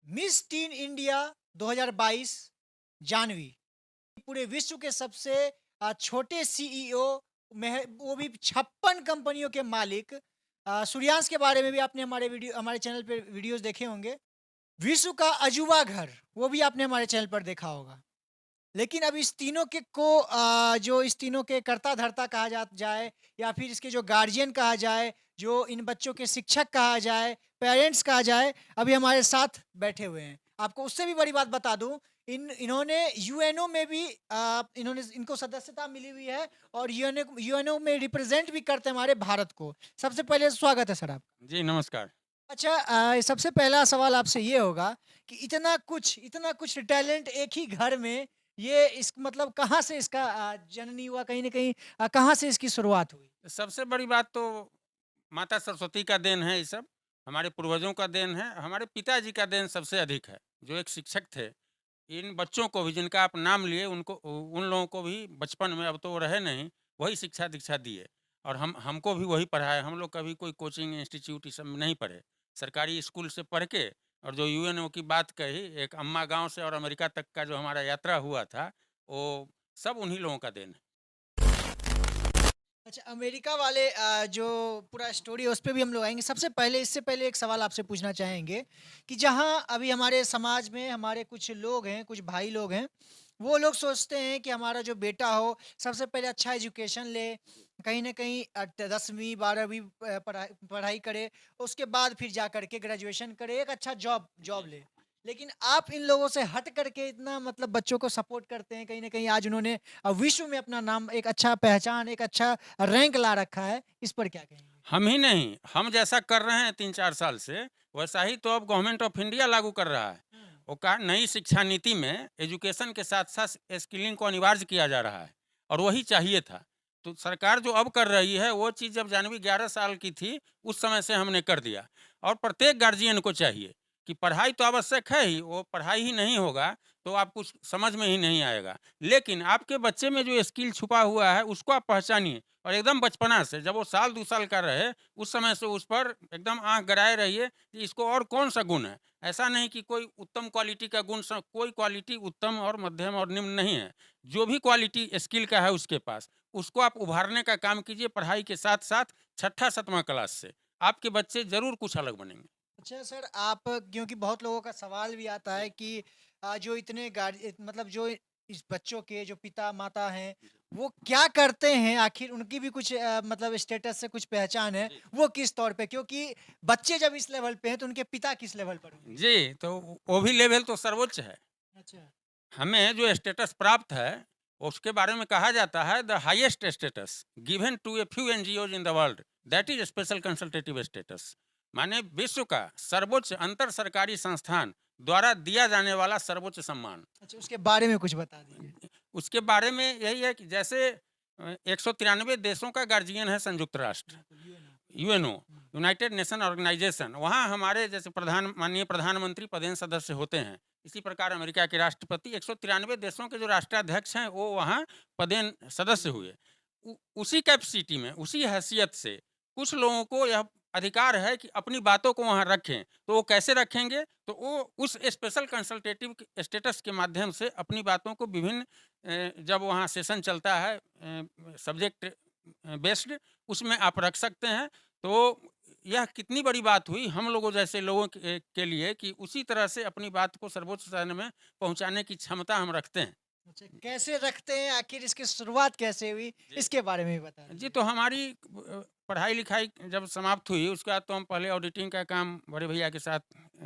Miss tin India 2022 Janvi पूरे विश्व के सबसे छोटे सीईओ में है, वो भी 56 कंपनियों के मालिक। सूर्यांश के बारे में भी आपने हमारे चैनल पे वीडियोस देखे होंगे। विश्व का अजूबा घर, वो भी आपने हमारे चैनल पर देखा होगा। लेकिन अब इस तीनों के को जो इस तीनों के कर्ता धर्ता कहा जा जाए, या फिर इसके जो गार्जियन कहा जाए, जो इन बच्चों के शिक्षक कहा जाए, पेरेंट्स कहा जाए, अभी हमारे साथ बैठे हुए हैं। आपको उससे भी बड़ी बात बता दूं, इन्होंने यूएनओ में भी इन्होंने इनको सदस्यता मिली हुई है, और यूएनओ में रिप्रेजेंट भी करते हैं हमारे भारत को। सबसे पहले स्वागत है सर आप। जी, नमस्कार। अच्छा, सबसे पहला सवाल आपसे ये होगा कि इतना कुछ टैलेंट एक ही घर में, ये इस मतलब कहाँ से इसका जननी हुआ, कहीं न कहीं कहाँ से इसकी शुरुआत हुई? सबसे बड़ी बात तो माता सरस्वती का देन है ये सब, हमारे पूर्वजों का देन है, हमारे पिताजी का देन सबसे अधिक है, जो एक शिक्षक थे। इन बच्चों को भी जिनका आप नाम लिए उनको उन लोगों को भी बचपन में, अब तो वो रहे नहीं, वही शिक्षा-दीक्षा दिए और हमको भी वही पढ़ाए। हम लोग कभी कोई कोचिंग इंस्टीट्यूट ये सब में नहीं पढ़े। सरकारी स्कूल से पढ़ के, और जो यूएनओ की बात कही, एक अम्मा गाँव से और अमेरिका तक का जो हमारा यात्रा हुआ था, वो सब उन्हीं लोगों का देन है। अच्छा, अमेरिका वाले जो पूरा स्टोरी है उस पे भी हम लोग आएँगे। सबसे पहले, इससे पहले एक सवाल आपसे पूछना चाहेंगे कि जहाँ अभी हमारे समाज में हमारे कुछ लोग हैं, कुछ भाई लोग हैं, वो लोग सोचते हैं कि हमारा जो बेटा हो, सबसे पहले अच्छा एजुकेशन ले, कहीं न कहीं 10वीं 12वीं पढ़ाई पढ़ाई करे, उसके बाद फिर जा कर के ग्रेजुएशन करे, एक अच्छा जॉब जॉब ले। लेकिन आप इन लोगों से हट करके इतना मतलब बच्चों को सपोर्ट करते हैं, कहीं न कहीं आज उन्होंने विश्व में अपना नाम, एक अच्छा पहचान, एक अच्छा रैंक ला रखा है। इस पर क्या कहेंगे? हम ही नहीं, हम जैसा कर रहे हैं 3-4 साल से, वैसा ही तो अब गवर्नमेंट ऑफ इंडिया लागू कर रहा है। हुँ। वो कहा नई शिक्षा नीति में एजुकेशन के साथ-साथ स्किलिंग को अनिवार्य किया जा रहा है और वही चाहिए था। तो सरकार जो अब कर रही है, वो चीज़ जब जाह्नवी 11 साल की थी, उस समय से हमने कर दिया। और प्रत्येक गार्जियन को चाहिए कि पढ़ाई तो आवश्यक है ही, वो पढ़ाई ही नहीं होगा, तो आप कुछ समझ में ही नहीं आएगा। लेकिन आपके बच्चे में जो स्किल छुपा हुआ है, उसको आप पहचानिए। और एकदम बचपना से, जब वो साल 2 साल का रहे, उस समय से उस पर एकदम आँख गड़ाए रहिए कि इसको और कौन-सा गुण है। ऐसा नहीं कि कोई उत्तम क्वालिटी का गुण, स कोई क्वालिटी उत्तम और मध्यम और निम्न नहीं है। जो भी क्वालिटी स्किल का है उसके पास, उसको आप उभारने का काम कीजिए पढ़ाई के साथ-साथ, छठा 7वां क्लास से। आपके बच्चे ज़रूर कुछ अलग बनेंगे। अच्छा सर, आप, क्योंकि बहुत लोगों का सवाल भी आता है कि जो इतने मतलब जो इस बच्चों के जो पिता-माता हैं, वो क्या करते हैं? आखिर उनकी भी कुछ मतलब स्टेटस से कुछ पहचान है, जी। वो किस तौर पे? क्योंकि बच्चे जब इस लेवल पे हैं, तो उनके पिता किस लेवल पर होंगे? जी, तो वो भी लेवल तो सर्वोच्च है। अच्छा। हमें जो स्टेटस प्राप्त है, उसके बारे में कहा जाता है the highest status given to a few NGOs in the world, that is special consultative status. माने विश्व का सर्वोच्च अंतर सरकारी संस्थान द्वारा दिया जाने वाला सर्वोच्च सम्मान। अच्छा, उसके बारे में कुछ बता दीजिए। उसके बारे में यही है कि जैसे 193 देशों का गार्जियन है संयुक्त राष्ट्र, बिल्कुल, यूएनओ। यूएनओ, हुँ। United Nation Organization. वहाँ हमारे जैसे माननीय प्रधानमंत्री पदेन सदस्य होते हैं। इसी प्रकार अमेरिका के राष्ट्रपति, 193 देशों के जो राष्ट्राध्यक्ष हैं, वो वहाँ पदेन सदस्य हुए। उसी कैपेसिटी में, उसी हैसियत से कुछ लोगों को यह अधिकार है कि अपनी बातों को वहाँ रखें। तो वो कैसे रखेंगे? तो वो उस स्पेशल कंसल्टेटिव स्टेटस के माध्यम से अपनी बातों को विभिन्न जब वहाँ सेशन चलता है सब्जेक्ट बेस्ड, उसमें आप रख सकते हैं। तो यह कितनी बड़ी बात हुई हम लोगों जैसे लोगों के लिए कि उसी तरह से अपनी बात को सर्वोच्च सदन में पहुँचाने की क्षमता हम रखते हैं। अच्छा, कैसे रखते हैं? आखिर इसकी शुरुआत कैसे हुई? जी। इसके बारे में भी बता जी, दीजिए। तो हमारी पढ़ाई-लिखाई जब समाप्त हुई, उसके बाद तो हम पहले ऑडिटिंग का काम बड़े भैया के साथ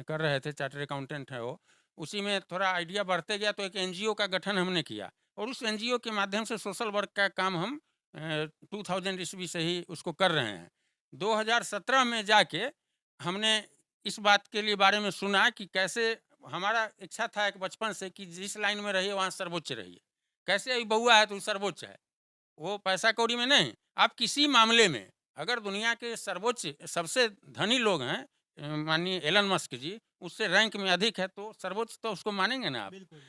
कर रहे थे, चार्टर्ड अकाउंटेंट हैं वो। उसी में थोड़ा आइडिया बढ़ते गया, तो एक एनजीओ का गठन हमने किया और उस एनजीओ के माध्यम से सोशल वर्क का काम हम 2000 ईस्वी से ही उसको कर रहे हैं। 2017 में जाके हमने इस बात के लिए बारे में सुना कि कैसे, हमारा इच्छा था एक बचपन से कि जिस लाइन में रहिए वहाँ सर्वोच्च रहिए। कैसे अभी बउआ है तो सर्वोच्च है। वो पैसा कौड़ी में नहीं, आप किसी मामले में अगर दुनिया के सर्वोच्च सबसे धनी लोग हैं, माननीय एलन मस्क जी, उससे रैंक में अधिक है तो सर्वोच्च तो उसको मानेंगे ना आप। बिल्कुल।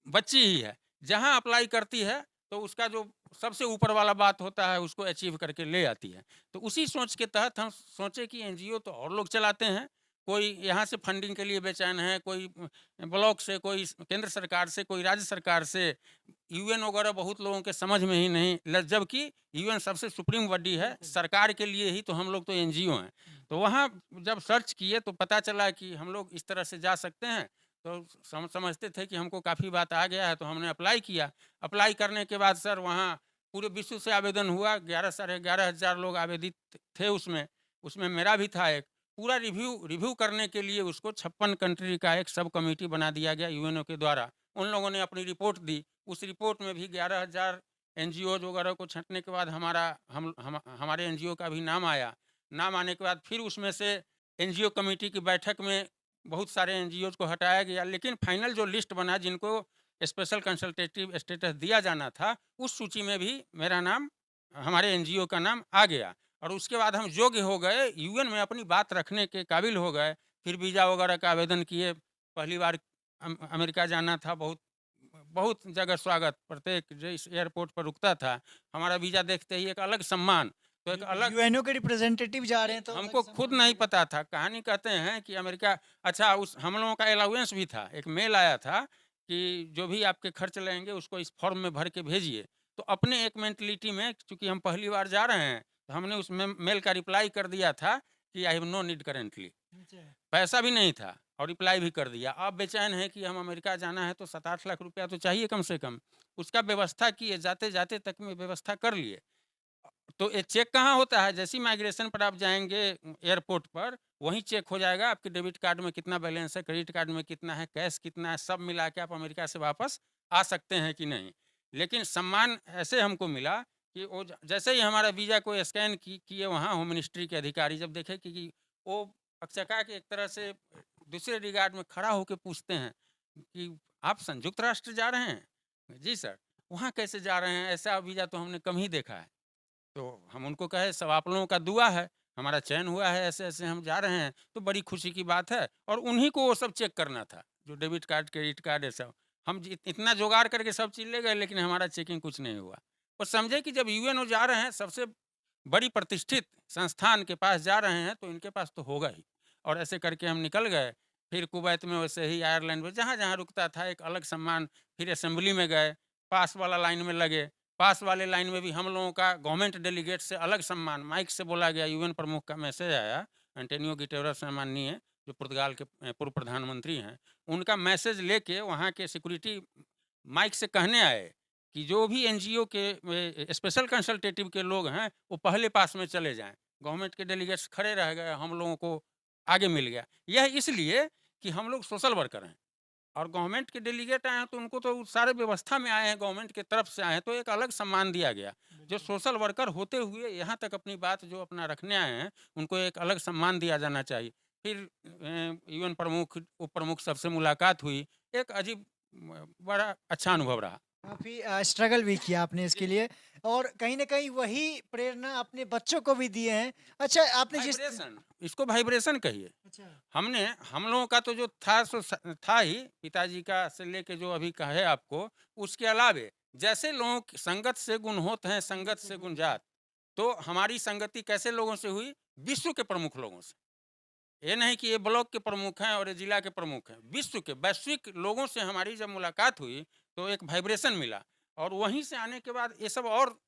बच्ची ही है, जहाँ अप्लाई करती है तो उसका जो सबसे ऊपर वाला बात होता है उसको अचीव करके ले आती है। तो उसी सोच के तहत हम सोचे कि एनजीओ तो और लोग चलाते हैं, कोई यहाँ से फंडिंग के लिए बेचैन है, कोई ब्लॉक से, कोई केंद्र सरकार से, कोई राज्य सरकार से। यूएन वगैरह बहुत लोगों के समझ में ही नहीं जबकि यूएन सबसे सुप्रीम बॉडी है, सरकार के लिए ही, तो हम लोग तो एनजीओ हैं। तो वहाँ जब सर्च किए तो पता चला कि हम लोग इस तरह से जा सकते हैं। तो समझते थे कि हमको काफ़ी बात आ गया है, तो हमने अप्लाई किया। अप्लाई करने के बाद सर वहाँ पूरे विश्व से आवेदन हुआ, 11,500 लोग आवेदित थे उसमें मेरा भी था एक। पूरा रिव्यू करने के लिए उसको 56 कंट्री का एक सब कमेटी बना दिया गया यूएनओ के द्वारा। उन लोगों ने अपनी रिपोर्ट दी। उस रिपोर्ट में भी 11,000 एनजीओ वगैरह को छँटने के बाद हमारे एनजीओ का भी नाम आया। नाम आने के बाद फिर उसमें से एनजीओ कमेटी की बैठक में बहुत सारे एनजीओ को हटाया गया, लेकिन फाइनल जो लिस्ट बना जिनको स्पेशल कंसल्टेटिव स्टेटस दिया जाना था, उस सूची में भी मेरा नाम, हमारे एनजीओ का नाम आ गया। और उसके बाद हम योग्य हो गए, यूएन में अपनी बात रखने के काबिल हो गए। फिर वीज़ा वगैरह का आवेदन किए। पहली बार अमेरिका जाना था। बहुत बहुत जगह स्वागत, प्रत्येक जो इस एयरपोर्ट पर रुकता था, हमारा वीज़ा देखते ही एक अलग सम्मान। तो एक अलग यूएनओ के रिप्रेजेंटेटिव जा रहे हैं तो हमको खुद नहीं पता था। कहानी कहते हैं कि अमेरिका, अच्छा उस हम लोगों का अलाउंस भी था। एक मेल आया था कि जो भी आपके खर्च लगेंगे उसको इस फॉर्म में भर के भेजिए। तो अपने एक मेंटलिटी में, चूँकि हम पहली बार जा रहे हैं, तो हमने उस मेल का रिप्लाई कर दिया था कि I have no need currently. पैसा भी नहीं था और रिप्लाई भी कर दिया। अब बेचैन है कि हम अमेरिका जाना है तो 7-8 लाख रुपया तो चाहिए कम से कम। उसका व्यवस्था किए, जाते-जाते तक में व्यवस्था कर लिए। तो ये चेक कहाँ होता है? जैसे ही माइग्रेशन पर आप जाएँगे एयरपोर्ट पर, वहीं चेक हो जाएगा आपके डेबिट कार्ड में कितना बैलेंस है, क्रेडिट कार्ड में कितना है, कैश कितना है, सब मिला के आप अमेरिका से वापस आ सकते हैं कि नहीं। लेकिन सम्मान ऐसे हमको मिला कि वो जैसे ही हमारा वीज़ा को स्कैन किए वहाँ होम मिनिस्ट्री के अधिकारी जब देखे कि वो अकचका के एक तरह से दूसरे रिगार्ड में खड़ा होके पूछते हैं कि आप संयुक्त राष्ट्र जा रहे हैं? जी सर। वहाँ कैसे जा रहे हैं? ऐसा वीज़ा तो हमने कम ही देखा है। तो हम उनको कहे सब आप लोगों का दुआ है, हमारा चयन हुआ है, ऐसे-ऐसे हम जा रहे हैं, तो बड़ी खुशी की बात है। और उन्हीं को वो सब चेक करना था, जो डेबिट कार्ड, क्रेडिट कार्ड ये सब। हम इतना जुगाड़ करके सब चीज़ ले गए, लेकिन हमारा चेकिंग कुछ नहीं हुआ। और समझे कि जब यूएनओ जा रहे हैं, सबसे बड़ी प्रतिष्ठित संस्थान के पास जा रहे हैं, तो इनके पास तो होगा ही। और ऐसे करके हम निकल गए। फिर कुवैत में, वैसे ही आयरलैंड में, जहाँ-जहाँ रुकता था एक अलग सम्मान। फिर असेंबली में गए, पास वाला लाइन में लगे। पास वाले लाइन में भी हम लोगों का गवर्नमेंट डेलीगेट से अलग सम्मान, माइक से बोला गया। यूएन प्रमुख का मैसेज आया, एंटोनियो गुटेरेस माननीय, जो पुर्तगाल के पूर्व प्रधानमंत्री हैं, उनका मैसेज लेके वहाँ के सिक्योरिटी माइक से कहने आए कि जो भी एनजीओ के स्पेशल कंसल्टेटिव के लोग हैं, वो पहले पास में चले जाएँ। गवर्नमेंट के डेलीगेट्स खड़े रह गए, हम लोगों को आगे मिल गया। यह इसलिए कि हम लोग सोशल वर्कर हैं। और गवर्नमेंट के डेलीगेट आए हैं तो उनको तो सारे व्यवस्था में आए हैं, गवर्नमेंट की तरफ से आए हैं, तो एक अलग सम्मान दिया गया। जो सोशल वर्कर होते हुए यहाँ तक अपनी बात जो अपना रखने आए हैं, उनको एक अलग सम्मान दिया जाना चाहिए। फिर यूएन प्रमुख, उप प्रमुख सबसे मुलाकात हुई। एक अजीब बड़ा अच्छा अनुभव रहा। काफ़ी स्ट्रगल भी किया आपने इसके लिए और कहीं न कहीं वही प्रेरणा अपने बच्चों को भी दिए हैं। अच्छा आपने जिस वाइब्रेशन, इसको वाइब्रेशन कहिए। अच्छा हम लोगों का तो जो था सो था ही, पिताजी का से लेके जो अभी का है आपको, उसके अलावे जैसे लोगों की संगत से गुण होते हैं, संगत से गुण जात। तो हमारी संगति कैसे लोगों से हुई? विश्व के प्रमुख लोगों से। ये नहीं कि ये ब्लॉक के प्रमुख हैं और ये जिला के प्रमुख हैं, विश्व के वैश्विक लोगों से हमारी जब मुलाकात हुई, तो एक वाइब्रेशन मिला। और वहीं से आने के बाद ये सब और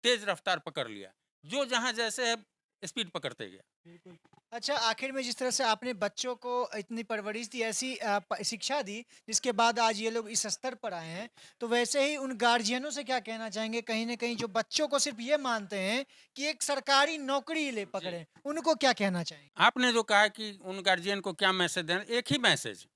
तेज रफ्तार पकड़ लिया, जो जहाँ जैसे है स्पीड पकड़ते गया। बिल्कुल। अच्छा आखिर में जिस तरह से आपने बच्चों को इतनी परवरिश दी, ऐसी शिक्षा दी, जिसके बाद आज ये लोग इस स्तर पर आए हैं, तो वैसे ही उन गार्जियनों से क्या कहना चाहेंगे कहीं न कहीं जो बच्चों को सिर्फ़ ये मानते हैं कि एक सरकारी नौकरी ले पकड़ें, उनको क्या कहना चाहेंगे? आपने जो कहा कि उन गार्जियन को क्या मैसेज देना, एक ही मैसेज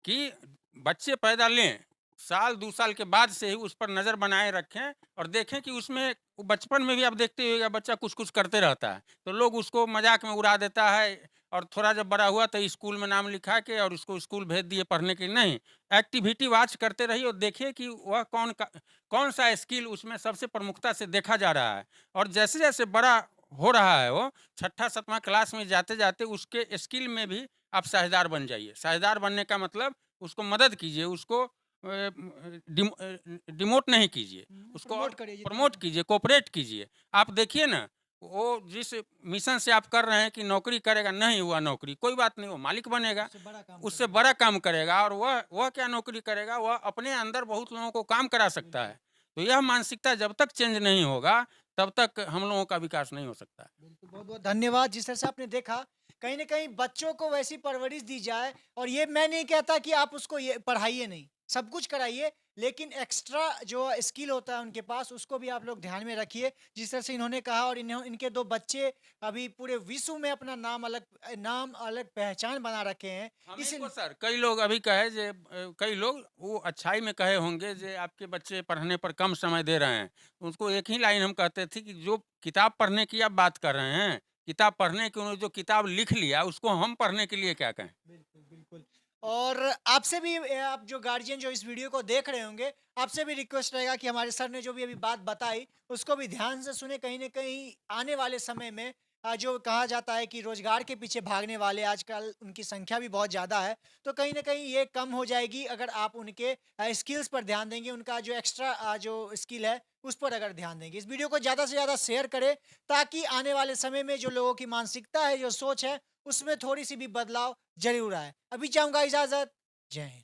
कि बच्चे पैदा लें, साल 2 साल के बाद से ही उस पर नज़र बनाए रखें और देखें कि उसमें बचपन में भी आप देखते होइएगा बच्चा कुछ-कुछ करते रहता है, तो लोग उसको मज़ाक में उड़ा देता है। और थोड़ा जब बड़ा हुआ तो स्कूल में नाम लिखा के और उसको स्कूल भेज दिए पढ़ने के लिए, नहीं, एक्टिविटी वॉच करते रहिए और देखिए कि वह कौन-सा स्किल उसमें सबसे प्रमुखता से देखा जा रहा है। और जैसे-जैसे बड़ा हो रहा है वो, छठा 7वां क्लास में जाते-जाते उसके स्किल में भी आप साझेदार बन जाइए। साझेदार बनने का मतलब उसको मदद कीजिए, उसको डिमोट नहीं कीजिए, उसको और प्रमोट करिए जितना प्रमोट कीजिए, कोऑपरेट कीजिए। आप देखिए ना, वो जिस मिशन से आप कर रहे हैं कि नौकरी करेगा, नहीं हुआ नौकरी, कोई बात नहीं, वो मालिक बनेगा, उससे बड़ा काम उससे करेगा। बड़ा काम करेगा। और वह क्या नौकरी करेगा, वह अपने अंदर बहुत लोगों को काम करा सकता बिल्कुल, है। तो यह मानसिकता जब तक चेंज नहीं होगा, तब तक हम लोगों का विकास नहीं हो सकता है। बिल्कुल, बहुत-बहुत धन्यवाद। जिस तरह से आपने देखा, कहीं न कहीं बच्चों को वैसी परवरिश दी जाए, और ये मैं नहीं कहता कि आप उसको ये पढ़ाइए नहीं, सब कुछ कराइए, लेकिन एक्स्ट्रा जो स्किल होता है उनके पास, उसको भी आप लोग ध्यान में रखिए। जिस तरह से इन्होंने कहा, और इनके 2 बच्चे अभी पूरे विश्व में अपना नाम अलग पहचान बना रखे हैं। हमें इस को सर कई लोग अभी कहे जे कई लोग वो अच्छाई में कहे होंगे जे आपके बच्चे पढ़ने पर कम समय दे रहे हैं। उसको एक ही लाइन हम कहते थे कि जो किताब पढ़ने की आप बात कर रहे हैं, किताब पढ़ने की, उन्होंने जो किताब लिख लिया उसको हम पढ़ने के लिए क्या कहें? बिल्कुल, बिल्कुल। और आपसे भी आप जो गार्जियन जो इस वीडियो को देख रहे होंगे, आपसे भी रिक्वेस्ट रहेगा कि हमारे सर ने जो भी अभी बात बताई, उसको भी ध्यान से सुनें। कहीं न कहीं आने वाले समय में जो कहा जाता है कि रोज़गार के पीछे भागने वाले आजकल उनकी संख्या भी बहुत ज़्यादा है, तो कहीं न कहीं ये कम हो जाएगी अगर आप उनके स्किल्स पर ध्यान देंगे, उनका जो एक्स्ट्रा जो स्किल है, उस पर अगर ध्यान देंगे। इस वीडियो को ज़्यादा से ज़्यादा शेयर करें, ताकि आने वाले समय में जो लोगों की मानसिकता है, जो सोच है, उसमें थोड़ी-सी भी बदलाव ज़रूर आए। अभी चाहूँगा इजाज़त। जय हिंद।